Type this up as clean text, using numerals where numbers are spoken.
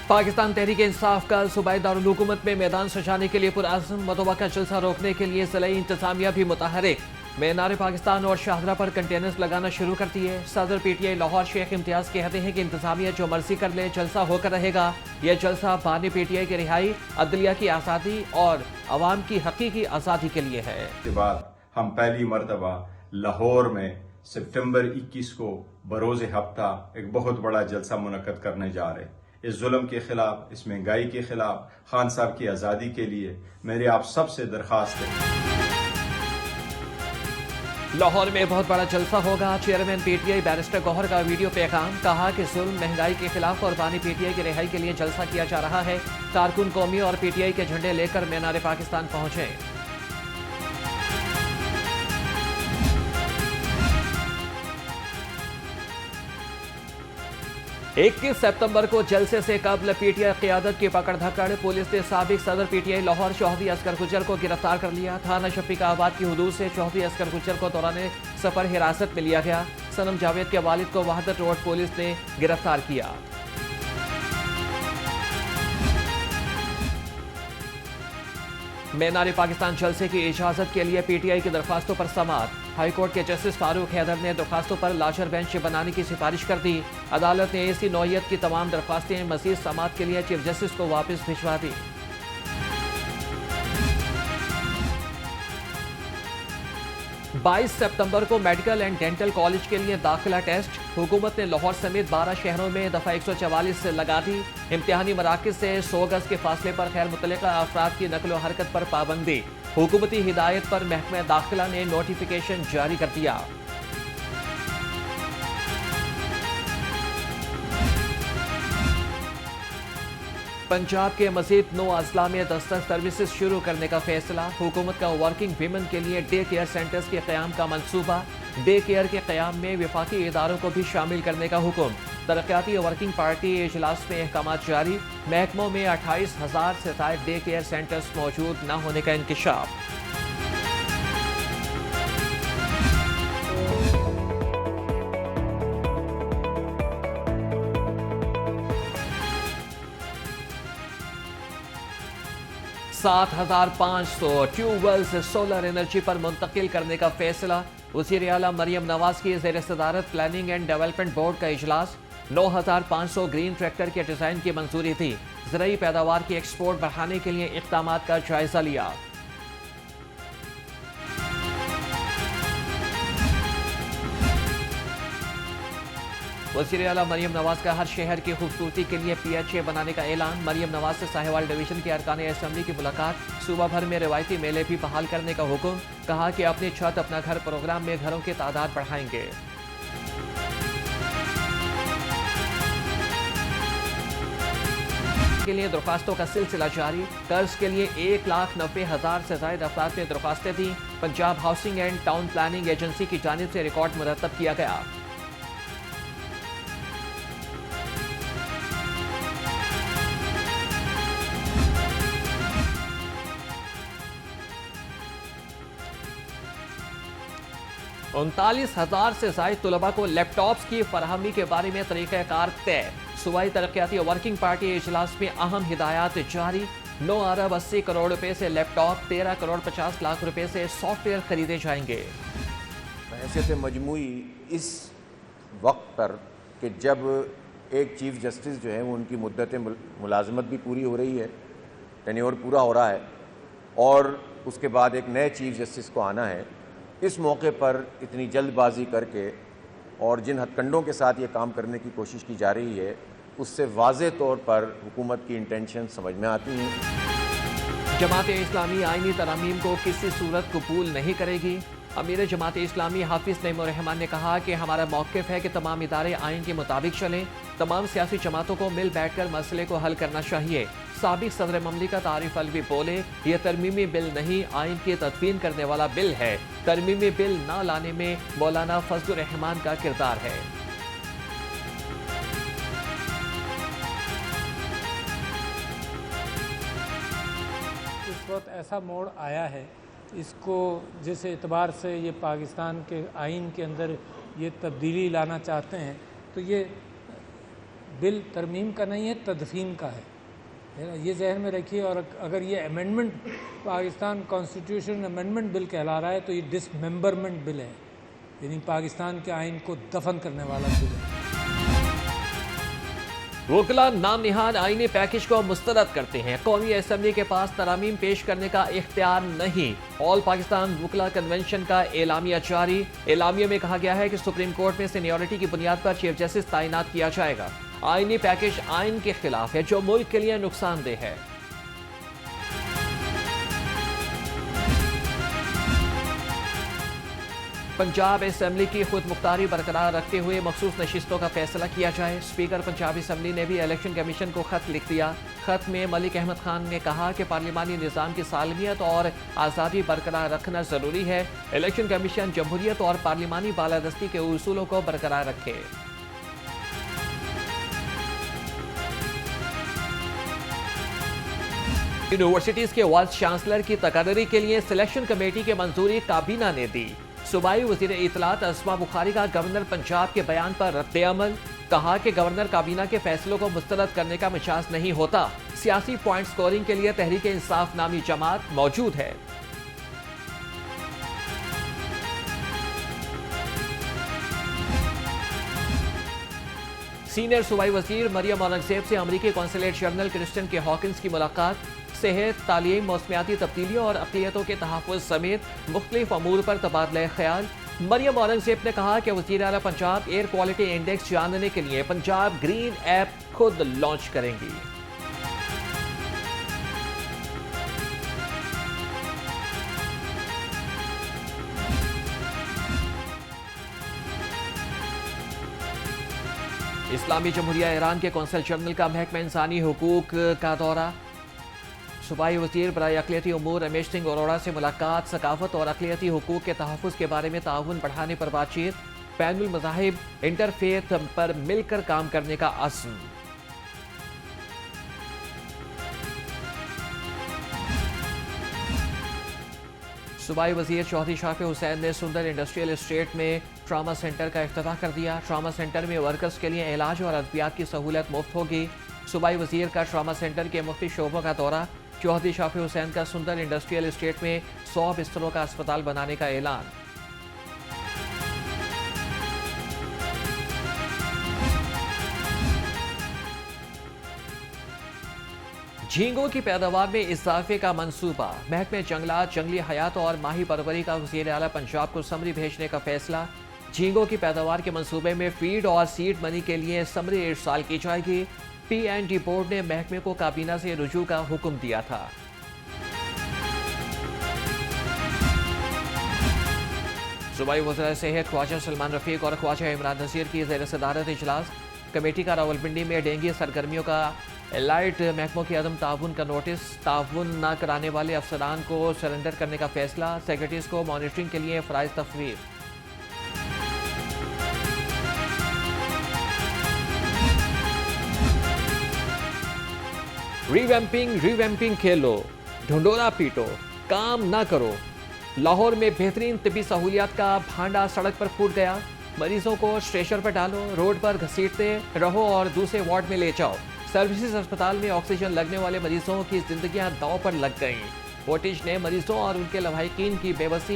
पाकिस्तान तहरीक इंसाफ कल सूबाई दारुल हुकूमत में मैदान सजाने के लिए पुरअज़्म, मुतवक्का जलसा रोकने के लिए ज़िला इंतज़ामिया भी मुतहरिक। मीनार पाकिस्तान और शाहदरा पर कंटेनर्स लगाना शुरू कर दिए। सदर PTI लाहौर शेख इम्तियाज़ कहते हैं कि इंतज़ामिया जो मर्जी कर ले, जलसा होकर रहेगा। यह जलसा बानी PTI की रिहाई, अदलिया की आज़ादी और अवाम की हकीकी आज़ादी के लिए है। के बाद हम पहली मरतबा लाहौर में सितंबर 21 को बरोज़ हफ्ता एक बहुत बड़ा जलसा मुनक्कद करने जा रहे हैं। इस जुल्म के खिलाफ, इस महंगाई के खिलाफ, खान साहब की आज़ादी के लिए मेरी आप सबसे दरख्वास्त है। लाहौर में बहुत बड़ा जलसा होगा। चेयरमैन PTI बैरिस्टर गौहर का वीडियो पैगाम, कहा कि जुल्म महंगाई के खिलाफ और बानी PTI की रिहाई के लिए जलसा किया जा रहा है। कारकुन कौमी और PTI के झंडे लेकर मीनार पाकिस्तान पहुंचे। 21 सितंबर को जलसे से कबल PTI क़यादत की पकड़ धकड़, पुलिस ने साबिक सदर PTI लाहौर चौधरी असगर गुज्जर को गिरफ्तार कर लिया। थाना शफीकाबाद की हुदूद से चौधरी असगर गुज्जर को दौरान सफर हिरासत में लिया गया। सनम जावेद के वालिद को वहदत रोड पुलिस ने गिरफ्तार किया। मीनार पाकिस्तान जलसे की इजाजत के लिए PTI की दरख्वास्तों पर समाअत। हाई कोर्ट के जस्टिस फारूक हैदर ने दरख्वास्तों पर लार्जर बेंच बनाने की सिफारिश कर दी। अदालत ने ऐसी नौयत की तमाम दरख्वास्तें मजीद समाअत के लिए चीफ जस्टिस को वापस भिजवा दी। बाईस सितंबर को मेडिकल एंड डेंटल कॉलेज के लिए दाखिला टेस्ट। हुकूमत ने लाहौर समेत 12 शहरों में दफा 144 से लगा दी। इम्तिहानी मराकज से 100 गज के फासले पर खैर मुतल्लिका अफराद की नकलो हरकत पर पाबंदी। हुकूमती हिदायत पर महकमा दाखिला ने नोटिफिकेशन जारी कर दिया। पंजाब के मजीद 9 अजला में दस्तक सर्विसेज शुरू करने का फैसला। हुकूमत का वर्किंग वीमेन के लिए डे केयर सेंटर्स के क़याम का मंसूबा। डे केयर के क़याम में वफाकी इदारों को भी शामिल करने का हुक्म। तरक्याती वर्किंग पार्टी इजलास में अहकामात जारी। महकमों में 28,000 से ज़ायद डे केयर सेंटर्स मौजूद न होने का इंकशाफ। $7,500 ट्यूबवेल्स सोलर एनर्जी पर मुंतकिल करने का फैसला। वज़ीर आला मरियम नवाज की ज़ेर सदारत प्लानिंग एंड डेवलपमेंट बोर्ड का इजलास। 9,500 ग्रीन ट्रैक्टर के डिज़ाइन की मंजूरी थी। ज़राई पैदावार की एक्सपोर्ट बढ़ाने के लिए इक़दामात का जायजा लिया। वज़ीर आला मरियम नवाज का हर शहर की खूबसूरती के लिए PHA बनाने का ऐलान। मरियम नवाज से साहिवाल डिवीजन के अरकान असम्बली की मुलाकात। सूबा भर में रिवायती मेले भी बहाल करने का हुक्म। कहा कि अपनी छत अपना घर प्रोग्राम में घरों की तादाद बढ़ाएंगे। के लिए दरख्वास्तों का सिलसिला जारी। कर्ज के लिए 1,90,000 से ज़ायद अफराद ने दरख्वास्तें दी। Punjab housing and town planning agency की जानिब से रिकॉर्ड मुरतब किया गया। $39,000 से ज़ायद तलबा को लैपटॉप्स की फरहमी के बारे में तरीक़ाकार तय। सूबाई तरक्याती वर्किंग पार्टी इजलास में अहम हिदायत जारी। 9 अरब 80 करोड़ रुपए से लैपटॉप, 13 करोड़ 50 लाख रुपए से सॉफ्टवेयर खरीदे जाएंगे। हैसियत मजमूई इस वक्त पर कि जब एक चीफ जस्टिस जो है वो उनकी मुद्दत मुलाजमत भी पूरी हो रही है, टेन्योर पूरा हो रहा है, और उसके बाद एक नए चीफ जस्टिस को आना है। इस मौके पर इतनी जल्दबाजी करके और जिन हथकंडों के साथ ये काम करने की कोशिश की जा रही है, उससे वाज़े तौर पर हुकूमत की इंटेंशन समझ में आती हैं। जमात इस्लामी आईनी तरामीम को किसी सूरत कबूल नहीं करेगी। अमीर जमात इस्लामी हाफिज नईम रहमान ने कहा कि हमारा मौक़िफ़ है कि तमाम इदारे आइन के मुताबिक चलें। तमाम सियासी जमातों को मिल बैठकर मसले को हल करना चाहिए। साबिक सदर ममलिकत आरिफ अलवी बोले, ये तरमीमी बिल नहीं, आइन की तदवीन करने वाला बिल है। तरमीमी बिल न लाने में मौलाना फजलुर रहमान का किरदार है। इस वक्त ऐसा मोड़ आया है, इसको जिस एतबार से ये पाकिस्तान के आइन के अंदर ये तब्दीली लाना चाहते हैं, तो ये بل ترمیم کا نہیں ہے، تدفین کا ہے نا، یہ ذہن میں رکھیے. اور اگر یہ amendment Pakistan constitution amendment bill کہلا رہا ہے تو یہ ڈسممبرمنٹ بل ہے، یعنی پاکستان کے آئین کو دفن کرنے والا بل ہے. وکلا نام نہاد آئینی پیکج کو مسترد کرتے ہیں. قومی اسمبلی کے پاس ترامیم پیش کرنے کا اختیار نہیں. آل پاکستان وکلا کنونشن کا اعلامیہ جاری. اعلامیہ میں کہا گیا ہے کہ سپریم کورٹ میں سینیورٹی کی بنیاد پر چیف جسٹس تعینات کیا جائے گا. آئینی پیکج آئین کے خلاف ہے جو ملک کے لیے نقصان دہ ہے. پنجاب اسمبلی کی خود مختاری برقرار رکھتے ہوئے مخصوص نشستوں کا فیصلہ کیا جائے. اسپیکر پنجاب اسمبلی نے بھی الیکشن کمیشن کو خط لکھ دیا. خط میں ملک احمد خان نے کہا کہ پارلیمانی نظام کی سالمیت اور آزادی برقرار رکھنا ضروری ہے. الیکشن کمیشن جمہوریت اور پارلیمانی بالادستی کے اصولوں کو برقرار رکھے. یونیورسٹیز کے وائس چانسلر کی تقرری کے لیے سلیکشن کمیٹی کی منظوری کابینہ نے دی. صوبائی وزیر اطلاعات اسما بخاری کا گورنر پنجاب کے بیان پر رد عمل. کہا کہ گورنر کابینہ کے فیصلوں کو مسترد کرنے کا مجاز نہیں ہوتا. سیاسی پوائنٹ سکورنگ کے لیے تحریک انصاف نامی جماعت موجود ہے. سینئر صوبائی وزیر مریم اورنگزیب سے امریکی قونصلیٹ جنرل کرسٹن کے ہاکنز کی ملاقات. صحت، تعلیم، موسمیاتی تبدیلیوں اور اقلیتوں کے تحفظ سمیت مختلف امور پر تبادلہ خیال. مریم اورنگزیب نے کہا کہ وزیر اعلیٰ پنجاب ایئر کوالٹی انڈیکس جاننے کے لیے پنجاب گرین ایپ خود لانچ کریں گی. اسلامی جمہوریہ ایران کے قونصل جنرل کا محکمہ انسانی حقوق کا دورہ. صوبائی وزیر برائے اقلیتی امور رمیش سنگھ اروڑا سے ملاقات. ثقافت اور اقلیتی حقوق کے تحفظ کے بارے میں تعاون بڑھانے پر بات چیت. بین المذاہب انٹرفیتھ پر مل کر کام کرنے کا عزم. صوبائی وزیر چودھری شافی حسین نے سندر انڈسٹریل اسٹیٹ میں ٹراما سینٹر کا افتتاح کر دیا. ٹراما سینٹر میں ورکرز کے لیے علاج اور ادویات کی سہولت مفت ہوگی. صوبائی وزیر کا ٹراما سینٹر کے مختلف شعبوں کا دورہ. چودھری شافی حسین کا سندر انڈسٹریل اسٹیٹ میں 100 بستروں کا اسپتال بنانے کا اعلان. جھینگوں کی پیداوار میں اضافے کا منصوبہ. محکمہ جنگلات، جنگلی حیات اور ماہی پروری کا وزیر اعلیٰ پنجاب کو سمری بھیجنے کا فیصلہ. جھینگوں کی پیداوار کے منصوبے میں فیڈ اور سیڈ منی کے لیے سمری ارسال کی جائے گی. PND بورڈ نے محکمے کو کابینہ سے رجوع کا حکم دیا تھا. صوبائی وزراء صحت خواجہ سلمان رفیق اور خواجہ عمران نذیر کی زیر صدارت اجلاس. کمیٹی کا راولپنڈی میں ڈینگی سرگرمیوں کا الائٹ محکموں کی عدم تعاون کا نوٹس. تعاون نہ کرانے والے افسران کو سرنڈر کرنے کا فیصلہ. سیکرٹریز کو مانیٹرنگ کے لیے فرائض تفویض. ریویمپنگ کھیلو، ڈھنڈورا پیٹو، کام نہ کرو. لاہور میں بہترین طبی سہولیات کا بھانڈا سڑک پر پھوٹ گیا. مریضوں کو اسٹریچر پر ڈالو، روڈ پر گھسیٹتے رہو اور دوسرے وارڈ میں لے جاؤ. سروسز اسپتال میں آکسیجن لگنے والے مریضوں کی زندگیاں داؤ پر لگ گئیں. فوٹیج نے مریضوں اور ان کے لواحقین کی بے بسی